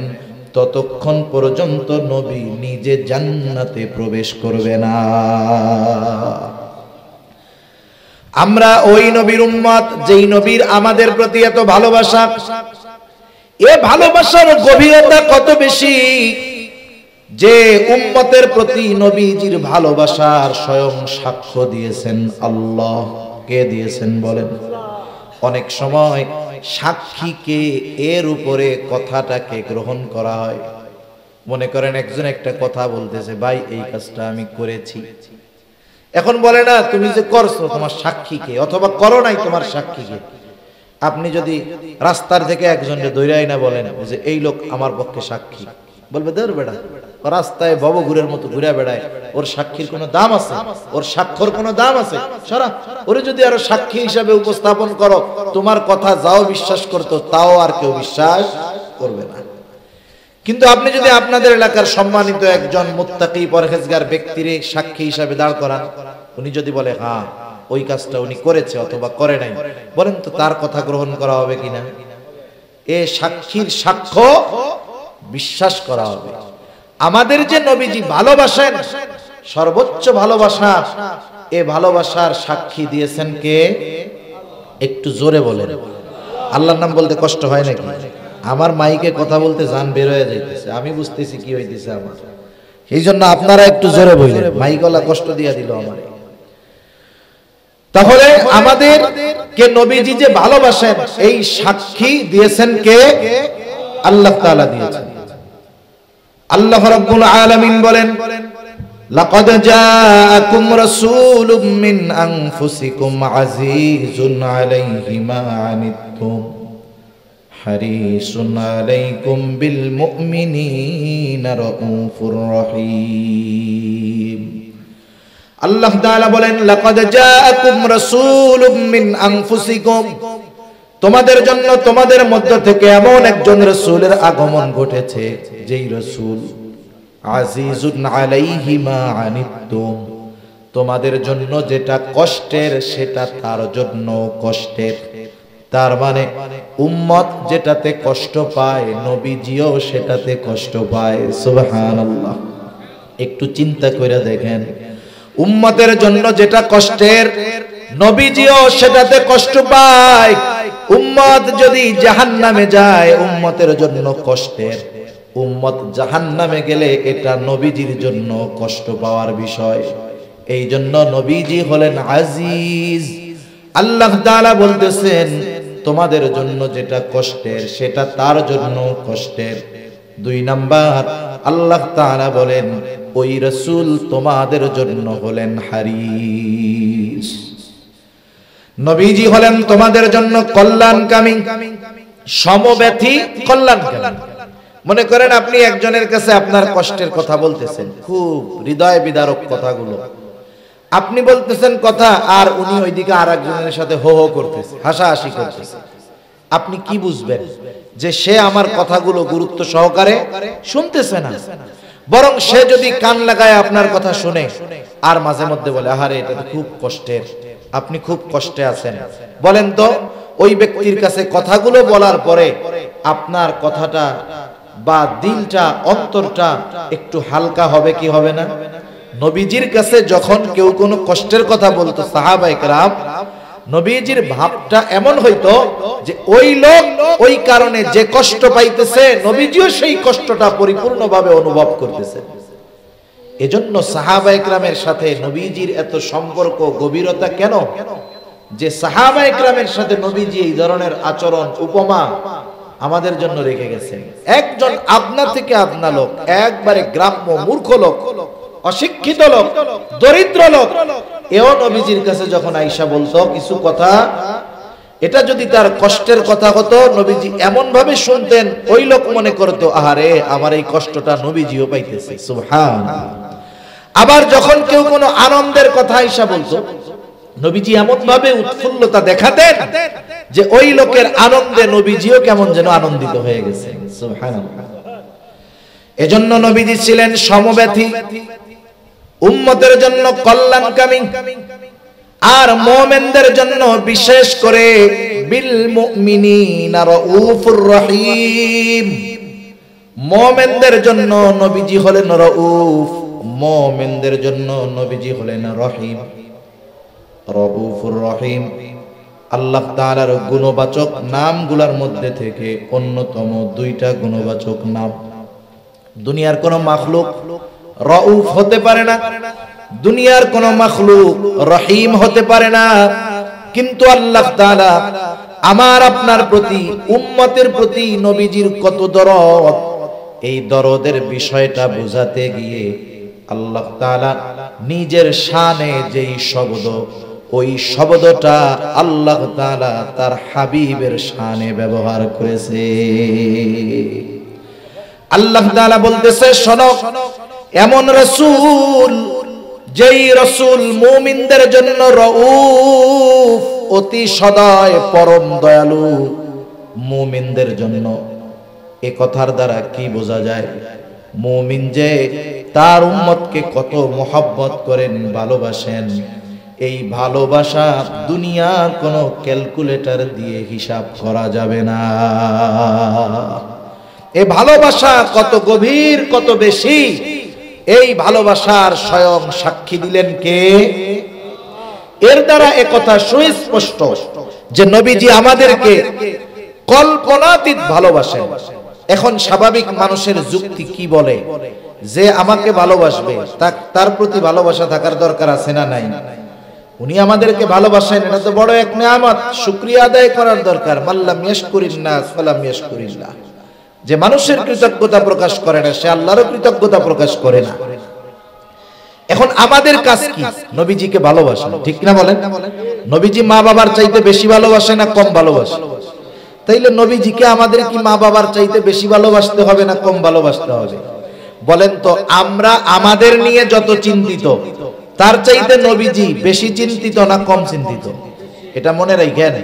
ততক্ষণ পর্যন্ত নবী নিজে জান্নাতে প্রবেশ করবে না। আমরা ওই নবীর উম্মত যেই নবীর আমাদের প্রতি এত ভালোবাসা। এ ভালোবাসার গভীরতা কত বেশি! যে উম্মতের প্রতি নবীজির ভালোবাসার স্বয়ং সাক্ষ্য দিয়েছেন আল্লাহ। কে দিয়েছেন বলেন? অনেক সময় সাক্ষীকে এর উপরে কথাটাকে গ্রহণ করা হয়। মনে করেন একজন একটা কথা বলতেছে, ভাই এই কাজটা আমি করেছি, এখন বলে না তুমি যে করছো তোমার সাক্ষীকে, অথবা করো নাই তোমার সাক্ষীকে। আপনি যদি রাস্তার থেকে একজনকে দৈরাই না বলেন যে এই লোক আমার পক্ষে সাক্ষী, বলবে ধর বেড়া, রাস্তায় ভবঘুরের মতো ঘুরে বেড়ায়, ওর সাক্ষীর কোনো দাম আছে? ওর সাক্ষর কোনো দাম আছে? সারা ওরে যদি আরো সাক্ষী হিসাবে উপস্থাপন করো, তোমার কথা যাও বিশ্বাস করতো তাও আর কেউ বিশ্বাস করবে না। কিন্তু আপনি যদি আপনাদের এলাকার সম্মানিত একজন মুত্তাকি পরহেজগার ব্যক্তির সাক্ষী হিসাবে দাঁড় করান, উনি যদি বলে হ্যাঁ ওই কাজটা উনি করেছে অথবা করে নাই, বলেন তো তার কথা গ্রহণ করা হবে কিনা? এ সাক্ষীর সাক্ষ্য বিশ্বাস করা হবে। আমাদের যে নবীজি ভালোবাসেন, সর্বোচ্চ ভালোবাসা, এ ভালোবাসার সাক্ষী দিয়েছেন কে? একটু জোরে বলেন। আল্লাহর নাম বলতে কষ্ট হয় নাকি? আমার মাইকে কথা বলতে জান বের হয়ে যাইতেছে, আমি বুঝতেছি কি হইতেছে আমার, এই জন্য আপনারা একটু জোরে বললেন, মাইকওয়ালা কষ্ট দিয়া দিল আমার। তাহলে আমাদের কে নবীজি যে ভালোবাসেন এই সাক্ষী দিয়েছেন কে? আল্লাহ তাআলা দিয়েছেন। আল্লাহ রাব্বুল আলামিন বলেন, লাকাদ জাআকুম রাসূলুম মিন আনফুসিকুম আজিজুন আলাইহি মা আনিতুম হারিসুন আলাইকুম বিল মুমিনিনা রাউফুর রহিম। আল্লাহ তাআলা বলেন, লাকাদ জাআকুম রাসূলুম মিন আনফুসিকুম, তোমাদের জন্য তোমাদের মধ্য থেকে এমন একজন রাসূলের আগমন ঘটেছে, যেই রাসূল আজিজুন আলাইহি মা আনিতুম, তোমাদের জন্য যেটা কষ্টের সেটা তার জন্য কষ্টের। তার মানে উম্মত যেটাতে কষ্ট পায় নবীজিও সেটাতে কষ্ট পায়। সুবহানাল্লাহ। একটু চিন্তা করে দেখেন, উম্মতের জন্য যেটা কষ্টের নবীজিও সেটাতে কষ্ট পায়। উম্মত যদি জাহান্নামে যায় উম্মতের জন্য কষ্টের, উম্মত জাহান্নামে গেলে এটা নবীজির জন্য কষ্ট পাওয়ার বিষয়। এই জন্য নবীজি হলেন আজিজ। আল্লাহ তাআলা বলতেছেন তোমাদের জন্য যেটা কষ্টের সেটা তার জন্য কষ্টের। দুই নাম্বার, আল্লাহ তাআলা বলেন ওই রাসূল তোমাদের জন্য হলেন হারিস। নবীজি হলেন তোমাদের জন্য কল্যাণকামী, সমব্যথী কল্যাণকামী। মনে করেন আপনি একজনের কাছে আপনার কষ্টের কথা বলতেছেন, খুব হৃদয় বিদারক কথাগুলো আপনি বলতেছেন কথা, আর উনি ওইদিকে আর একজনের সাথে হো হো করতেছে, হাসাহাসি করতেছে। আপনি কি বুঝবেন যে সে আমার কথাগুলো গুরুত্ব সহকারে শুনতেছে না, বরং সে যদি কান লাগায় আপনার কথা শুনে আর মাঝে মধ্যে বলে আহারে এটা তো খুব কষ্টের, আপনি খুব কষ্টে আছেন, বলেন তো ওই ব্যক্তির কাছে কথাগুলো বলার পরে আপনার কথাটা বা দিলটা, অন্তরটা একটু হালকা হবে কি হবে না? নবীজির কাছে যখন কেউ কোনো কষ্টের কথা বলতো সাহাবায়ে কেরাম, নবীজির ভাবটা এমন হইতো যে ওই লোক ওই কারণে যে কষ্ট পাইতেছে নবীজিও সেই কষ্টটা পরিপূর্ণভাবে অনুভব করতেছে। এজন্য সাহাবায়ে কেরামের সাথে নবীজির এত সম্পর্ক, গভীরতা কেন? যে সাহাবায়ে কেরামের সাথে নবীজি এই ধরনের আচরণ, উপমা আমাদের জন্য রেখে গেছেন। একজন আপনা থেকে আপনা লোক, একবারে গ্রাম্য মূর্খ লোক, অশিক্ষিত লোক, দরিদ্র লোক, এও নবীজির কাছে যখন আয়েশা বলতো কিছু কথা, এটা যদি তার কষ্টের কথা হতো নবীজি এমন ভাবে শুনতেন ওই লোক মনে করতো আহারে আমার এই কষ্টটা নবীজিও পাইতেছে। সুবহানাল্লাহ। আবার যখন কেউ কোনো আনন্দের কথা আয়েশা বলতো নবীজি এমন ভাবে উৎফুল্লতা দেখাতেন যে ওই লোকের আনন্দে নবীজিও কেমন যেন আনন্দিত হয়ে গেছে। সুবহানাল্লাহ। এজন্য নবীজি ছিলেন সমব্যথী, উম্মতের জন্য কল্যাণকামী, আর মুমিনদের জন্য বিশেষ করে বিল মুমিনিনা রাউফুর রহিম। মুমিনদের জন্য নবীজি হলেন রাউফ, মুমিনদের জন্য নবীজি হলেন রহিম। রাউফুর রহিম আল্লাহ তাআলার গুণবাচক নামগুলোর মধ্যে থেকে অন্যতম দুইটা গুণবাচক নাম। দুনিয়ার কোন মাখলুক রউফ হতে পারে না, দুনিয়ার কোন মাখলুক রহিম হতে পারে না, কিন্তু আল্লাহ তাআলা আমার আপনার প্রতি, উম্মতের প্রতি নবীজির কত দরদ, এই দরদের বিষয়টা বোঝাতে গিয়ে আল্লাহ তাআলা নিজের শানে যেই শব্দ, ওই শব্দটা আল্লাহ তাআলা তার হাবিবের শানে ব্যবহার করেছে। আল্লাহ তাআলা বলতেছে, শোনো, এমন রাসূল, যেই রাসূল মুমিনদের জন্য রউফ, অতি সদয়, পরম দয়ালু, মুমিনদের জন্য। এ কথার দ্বারা কি বোঝা যায়? মুমিন যে তার উম্মতকে কত মোহাব্বত করেন, ভালোবাসেন, এই ভালোবাসা দুনিয়ার কোনো ক্যালকুলেটর দিয়ে হিসাব করা যাবে না। এই ভালোবাসা কত গভীর, কত বেশি, এই ভালোবাসার স্বয়ং সাক্ষী দিলেন কে? এর দ্বারা একথা সুস্পষ্ট যে নবীজি আমাদেরকে কল্পনাতীত ভালোবাসেন। এখন স্বাভাবিক মানুষের যুক্তি কি বলে? যে আমাকে ভালোবাসবে তার প্রতি ভালোবাসা থাকার দরকার আছে না নাই? উনি আমাদেরকে ভালোবাসেন, এটা তো বড় এক নিয়ামত, শুকরিয়া আদায় করার দরকার। মাল্লাম ইয়াশকুরিন নাস ফালাম ইয়াশকুরিল্লাহ। যে মানুষের কৃতজ্ঞতা প্রকাশ করে না, সে আল্লাহরও কৃতজ্ঞতা প্রকাশ করে না। এখন আমাদের কাজ কি? নবীজিকে ভালোবাসা, ঠিক না বলেন? নবীজি মা বাবার চাইতে বেশি ভালোবাসে না কম ভালোবাসে? তাইলে নবীজিকে আমাদের কি মা বাবার চাইতে বেশি ভালোবাসতে হবে না কম ভালোবাসতে হবে? বলেন তো, আমরা আমাদের নিয়ে যত চিন্তিত, তার চাইতে নবীজি বেশি চিন্তিত না কম চিন্তিত? এটা মনে রাখেন।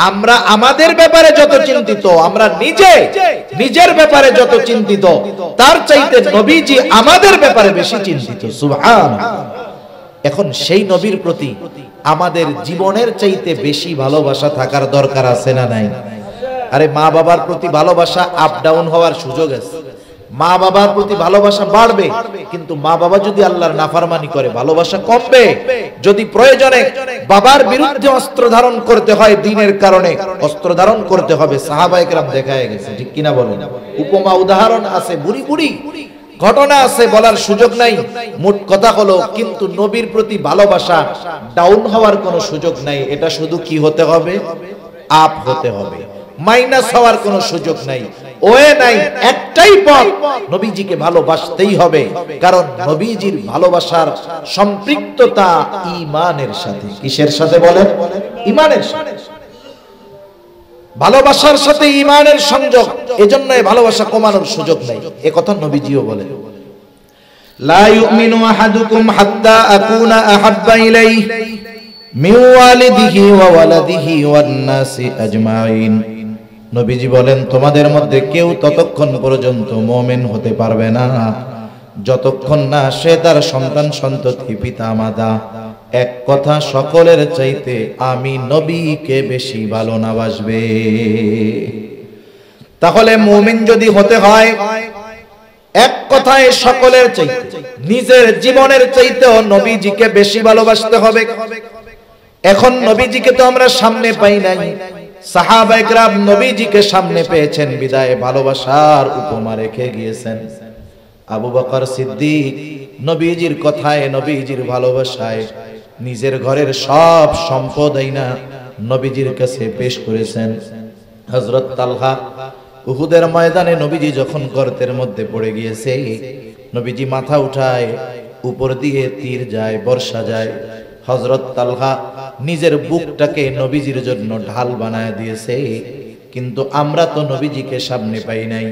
আমরা আমাদের ব্যাপারে যত চিন্তিত, আমরা নিজের ব্যাপারে যত চিন্তিত, তার চাইতে নবীজি আমাদের ব্যাপারে বেশি চিন্তিত। সুবহানাল্লাহ। এখন সেই নবীর প্রতি আমাদের জীবনের চাইতে বেশি ভালোবাসা থাকার দরকার আছে না নাই? আরে মা বাবার প্রতি ভালোবাসা আপ ডাউন হওয়ার সুযোগ আছে। মা বাবার প্রতি ভালোবাসা বাড়বে, কিন্তু মা বাবা যদি আল্লাহর নাফরমানি করে ভালোবাসা কমবে। যদি প্রয়োজনে বাবার বিরুদ্ধে অস্ত্র ধারণ করতে হয় দ্বীনের কারণে, অস্ত্র ধারণ করতে হবে। সাহাবায়ে কেরাম দেখায় গেছে, ঠিক কিনা বলেন? উপমা উদাহরণ আছে, বুড়ি বুড়ি ঘটনা আছে, বলার সুযোগ নাই। মোট কথা হলো, কিন্তু নবীর প্রতি ভালোবাসা ডাউন হওয়ার কোনো সুযোগ নাই। এটা শুধু কি হতে হবে? আপ হতে হবে, মাইনাস হওয়ার কোনো সুযোগ নাই। ওয়ে নাই, একটাই পথ, নবীজিকে ভালোবাসতেই হবে। কারণ নবীজির ভালোবাসার সম্পৃক্ততা ঈমানের সাথে। কিসের সাথে বলেন? ঈমানের সাথে। ভালোবাসার সাথে ঈমানের সংযোগ, এজন্য এই ভালোবাসা কমানোর সুযোগ নাই। এ কথা নবীজিও বলেন, লা ইউমিনু আহাদুকুম হাত্তা আকুনা আহাব্বা ইলাইহি মিন ওয়ালিদিহি ওয়া ওয়ালাদিহি ওয়ান নাসি আজমাইন। নবীজি বলেন, তোমাদের মধ্যে কেউ ততক্ষণ পর্যন্ত মুমিন হতে পারবে না যতক্ষণ না সে তার সন্তান সন্ততি পিতা মাতা, এক কথা সকলের চাইতে আমি নবীকে বেশি ভালো না বাসবে। তাহলে মুমিন যদি হতে হয়, এক কথায় সকলের চাইতে, নিজের জীবনের চাইতেও নবীজিকে বেশি ভালোবাসতে হবে। এখন নবীজিকে তো আমরা সামনে পাই নাই, সাহাবায়ে কেরাম নবীজিকে সামনে পেয়েছেন বিদায় ভালোবাসার উপমা রেখে গিয়েছেন। আবু বকর সিদ্দিক নবীজির কথায়, নবীজির ভালোবাসায় নিজের ঘরের সব সম্পদ আইনা নবীজির কাছে পেশ করেছেন। হযরত তালহা উহুদের ময়দানে নবীজি যখন গর্তের মধ্যে পড়ে গিয়েছে, নবীজি মাথা উঠায়, উপর দিয়ে তীর যায়, বর্ষা যায়। হযরত তালহা নিজের বুকটাকে নবীজির জন্য ঢাল বানায় দিয়েছে। কিন্তু আমরা তো নবীজিকে সামনে পাই নাই,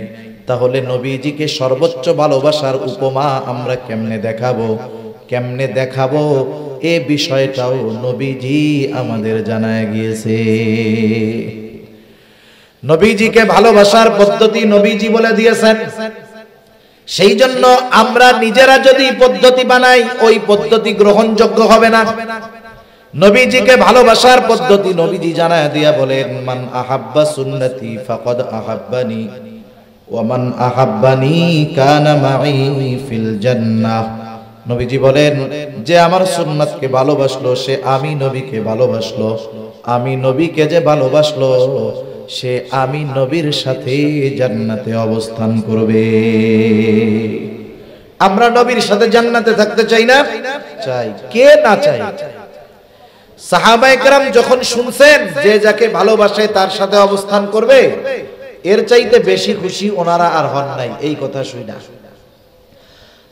তাহলে নবীজিকে সর্বোচ্চ ভালোবাসার উপমা আমরা কেমনে দেখাবো? এ বিষয়টাও নবীজি আমাদের জানায় গিয়েছে। নবীজিকে ভালোবাসার পদ্ধতি নবীজি বলে দিয়েছেন। সেই জন্য আমরা নিজেরা যদি পদ্ধতি বানাই, ওই পদ্ধতি গ্রহণযোগ্য হবে না। নবীজিকে ভালোবাসার পদ্ধতি নবীজি জানায় দিয়া বলেন, মান আহাব্বা সুন্নতি ফাকাদ আহাব্বানি ওয়া মান আহাব্বানি কানা মাই ফিল জান্নাহ। নবীজি বলেন, যে আমার সুন্নাতকে ভালোবাসলো সে আমি নবীকে ভালোবাসলো, আমি নবীকে যে ভালোবাসলো সে আমি নবীর সাথে জান্নাতে অবস্থান করবে। আমরা নবীর সাথে জান্নাতে থাকতে চাই না? চাই। কে না চাই? সাহাবায়ে কেরাম যখন শুনছেন যে যাকে ভালোবাসে তার সাথে অবস্থান করবে, এর চাইতে বেশি খুশি ওনারা আর হন নাই এই কথা শুনা।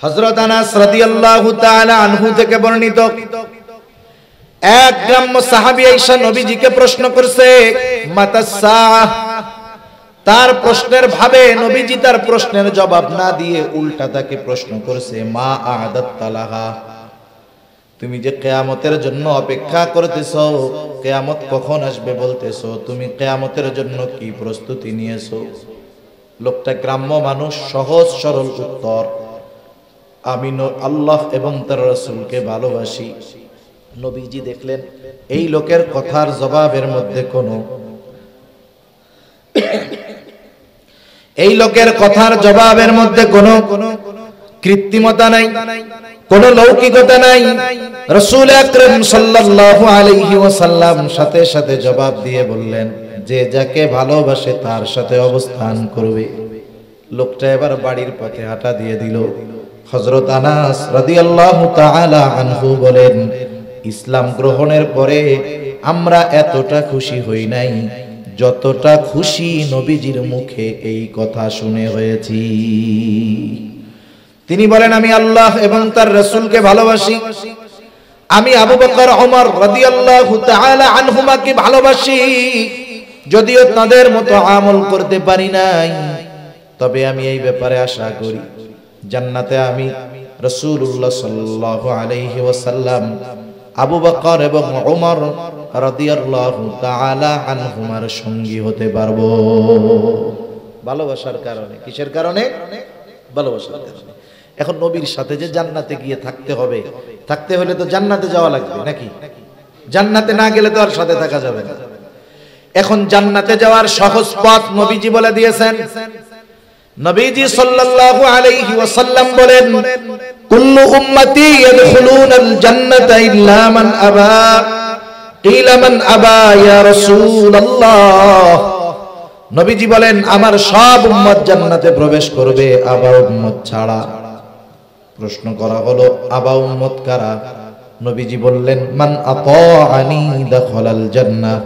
হযরত আনাস রাদিয়াল্লাহু তাআলা আনহু থেকে বর্ণিত, এক গ্রাম্য সাহাবী আয়েশা নবীজিকে প্রশ্ন করছে মাতাস সাআহ। তার প্রশ্নের ভাবে নবীজি তার প্রশ্নের জবাব না দিয়ে উল্টা তাকে প্রশ্ন করেছে মা আ'দাত্তা লাহা, তুমি যে কিয়ামতের জন্য অপেক্ষা করতেছো, কিয়ামত কখন আসবে বলতেছো, তুমি কিয়ামতের জন্য কি প্রস্তুতি নিয়েছো? লোকটা গ্রাম্য মানুষ, সহজ সরল উত্তর, আমি আল্লাহ এবং তার রাসূলকে ভালোবাসি। নবীজি দেখলেন এই লোকের কথার জবাবের মধ্যে কোনো কৃত্রিমতা নাই, কোনো লৌকিকতা নাই। রাসূল আকরাম সাল্লাল্লাহু আলাইহি ওয়াসাল্লাম সাথে সাথে জবাব দিয়ে বললেন যে যাকে ভালোবাসে তার সাথে অবস্থান করবে। লোকটা এবার বাড়ির পথে হাঁটা দিয়ে দিল। হযরত আনাস রাদিয়াল্লাহু তাআলা আনহু বলেন, ইসলাম গ্রহণের পরে আমরা এতটা খুশি হই নাই যতটা খুশি নবীজির মুখে এই কথা শুনে হয়েছি। তিনি বলেন, আমি আল্লাহ এবং তার রাসূলকে ভালোবাসি, আমি আবু বকর ওমর রাদিয়াল্লাহু তাআলা আনহুমাকে ভালোবাসি, যদিও তাদের মতো আমল করতে পারি নাই, তবে আমি এই ব্যাপারে আশা করি জান্নাতে আমি রাসূলুল্লাহ সাল্লাল্লাহু আলাইহি ওয়াসাল্লাম, আবু বকর এবং ওমর রাদিয়াল্লাহু তাআলা আনহুমার সঙ্গী হতে পারবো। ভালোবাসার কারণে। কিসের কারণে? ভালোবাসার কারণে। এখন নবীর সাথে যে জান্নাতে গিয়ে থাকতে হবে, থাকতে হলে তো জান্নাতে যাওয়া লাগবে নাকি? জান্নাতে না গেলে তো আর সাথে থাকা যাবে না। এখন জান্নাতে যাওয়ার সহজ পথ নবীজি বলে দিয়েছেন। নবীজি সাল্লাল্লাহু আলাইহি ওয়াসাল্লাম বলেন, কুল্লু উম্মতি ইয়াদখুলুনাল জান্নাতা ইল্লা মান আবা। কিলা মান আবা ইয়া রাসূলুল্লাহ। নবীজি বলেন, আমার সব উম্মত জান্নাতে প্রবেশ করবে, আবা উম্মত ছাড়া। প্রশ্ন করা হলো, আবা উম্মত কারা? নবীজি বললেন, মান আতাআনি দাখালাল জান্নাহ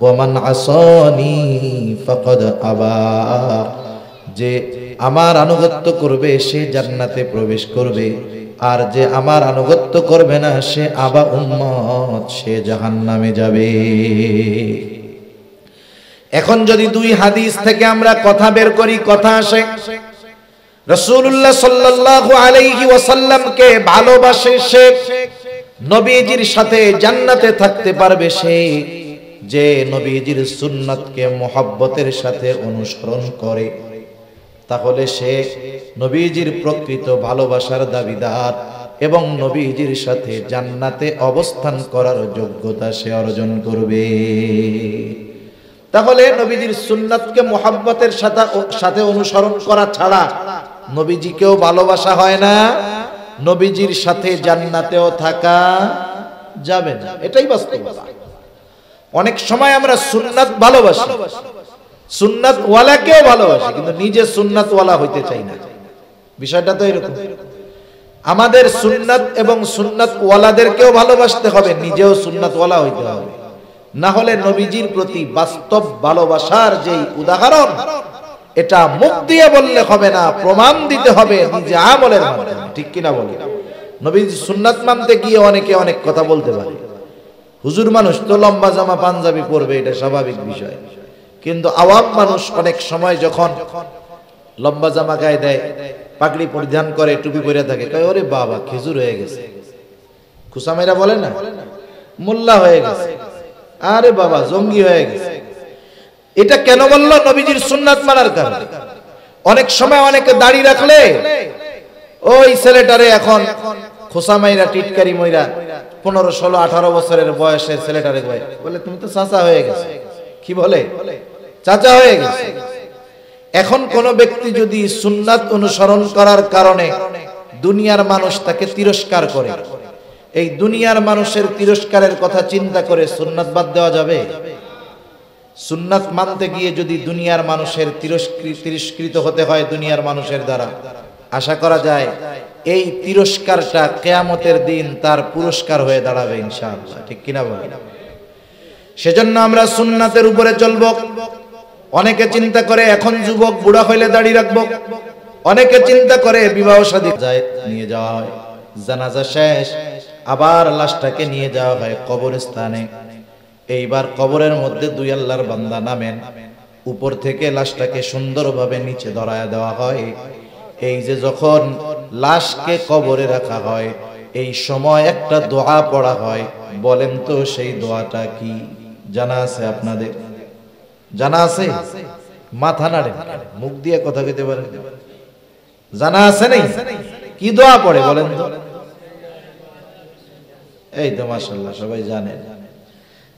ওয়া মান আসানি ফাকাদ আবা। যে আমার আনুগত্য করবে সে জান্নাতে প্রবেশ করবে, আর যে আমার আনুগত্য করবে না সে আবা উম্মত, সে জাহান্নামে যাবে। এখন যদি দুই হাদিস থেকে আমরা কথা বের করি, কথা আসে রাসূলুল্লাহ সাল্লাল্লাহু আলাইহি ওয়াসাল্লামকে ভালোবাসে সে, নবীজির সাথে জান্নাতে থাকতে পারবে সে, যে নবীজির সুন্নাতকে মুহাব্বতের সাথে অনুসরণ করে, তাহলে সে নবীজির প্রকৃত ভালোবাসার দাবিদার এবং নবীজির সাথে জান্নাতে অবস্থান করার যোগ্যতা সে অর্জন করবে। তাহলে নবীজির সুন্নাতকে মুহাব্বতের সাথে অনুসরণ করা ছাড়া নবীজিকেও ভালোবাসা হয় না, নবীজির সাথে জান্নাতেও থাকা যাবে না। এটাই বাস্তবতা। অনেক সময় আমরা সুন্নাত ভালোবাসি, সুন্নাত ওয়ালাকেও ভালোবাসি, কিন্তু নিজে সুন্নাত ওয়ালা হইতে চাই না। বিষয়টা তো এরকম। আমাদের সুন্নাত এবং সুন্নাত ওয়ালাদেরকেও ভালোবাসতে হবে, নিজেও সুন্নাত ওয়ালা হইতে হবে। না হলে নবীজির প্রতি বাস্তব ভালোবাসার যেই উদাহরণ, এটা মুখ দিয়ে বললে হবে না, প্রমাণ দিতে হবে নিজে আমলের মাধ্যমে। ঠিক কিনা বলি? নবীজির সুন্নাত মানতে গিয়ে অনেকে অনেক কথা বলতে পারে। হুজুর মানুষ তো লম্বা জামা পাঞ্জাবি পরবে, এটা স্বাভাবিক বিষয়, কিন্তু আওয়াম মানুষ অনেক সময় যখন লম্বা জামা গায়ে দেয়, পাগড়ি পরিধান করে, টুপি পরে থাকে, কয় ওরে বাবা খেজুর হয়ে গেছে। খুসামেরা বলে না, মোল্লা হয়ে গেছে, আরে বাবা জঙ্গি হয়ে গেছে। এটা কেন বললো? নবীজির সুন্নাত মানার কারণে। অনেক সময় অনেকে দাড়ি রাখলে ওই ছেলেটারে এখন খোসামাইরা টিটকারি মইরা 15, 16, 18 বছরের বয়সের ছেলেটারে বলে তুমি তো চাচা হয়ে গেছে। কি বলে? চাচা হয়ে গেছে। এখন কোন ব্যক্তি যদি সুন্নাত অনুসরণ করার কারণে দুনিয়ার মানুষ তাকে তিরস্কার করে, এই দুনিয়ার মানুষের তিরস্কারের কথা চিন্তা করে সুন্নাত বাদ দেওয়া যাবে? সুন্নাত মানতে গিয়ে যদি দুনিয়ার মানুষের তিরস্কৃত হতে হয় দুনিয়ার মানুষের দ্বারা, আশা করা যায় এই তিরস্কারটা কিয়ামতের দিন তার পুরস্কার হয়ে দাঁড়াবে ইনশাআল্লাহ। ঠিক কিনা বলেন? সেজন্য আমরা সুন্নাতের উপরে চলবো। অনেকে চিন্তা করে এখন যুবক বুড়া হইলে দাড়ি রাখবো, অনেকে চিন্তা করে বিবাহ শাদী যায় নিয়ে যাওয়া হয়, জানাজা শেষ আবার লাশটাকে নিয়ে যাওয়া হয় কবরস্থানে। এইবার কবরের মধ্যে দুই আল্লাহর বান্দা নামেন, উপর থেকে লাশটাকে সুন্দরভাবে নিচে ধরায় দেওয়া হয়। এই যে যখন লাশকে কবরে রাখা হয় এই সময় একটা দোয়া পড়া হয়, বলেন তো সেই দোয়াটা কি? জানা আছে আপনাদের? জানা আছে? মাথা নাড়েন, মুখ দিয়ে কথা কইতে পারেন। জানা আছে নাই? কি দোয়া পড়ে বলেন তো? এই তো মাশাআল্লাহ সবাই জানেন।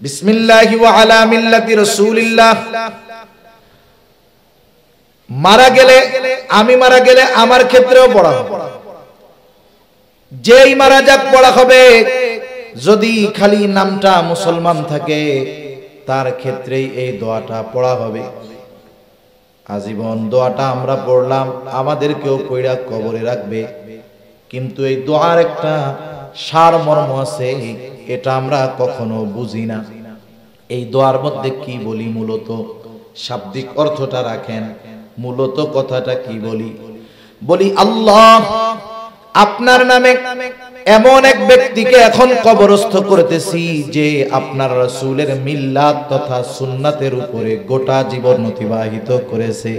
বিসমিল্লাহি ওয়া আলা মিল্লাতি রাসূলিল্লাহ। মারা গেলে, আমি মারা গেলে আমার ক্ষেত্রেও পড়া হবে, যেই মারা যাক পড়া হবে। যদি খালি নামটা মুসলমান থাকে তার ক্ষেত্রেই এই দোয়াটা পড়া হবে। আজীবন দোয়াটা আমরা পড়লাম, আমাদেরকেও পড়া কবরে রাখবে। কিন্তু এই দোয়ার একটা সারমর্ম আছে, এটা আমরা কখনো বুঝি না। এই দোয়ার মধ্যে কি বলি? মূলত শাব্দিক অর্থটা রাখেন, মূলত কথাটা কি বলি? বলি আল্লাহ আপনার নামে এমন এক ব্যক্তিকে এখন কবরস্থ করতেছি যে আপনার রাসূলের মিল্লাত তথা সুন্নাতের উপরে গোটা জীবন অতিবাহিত করেছে।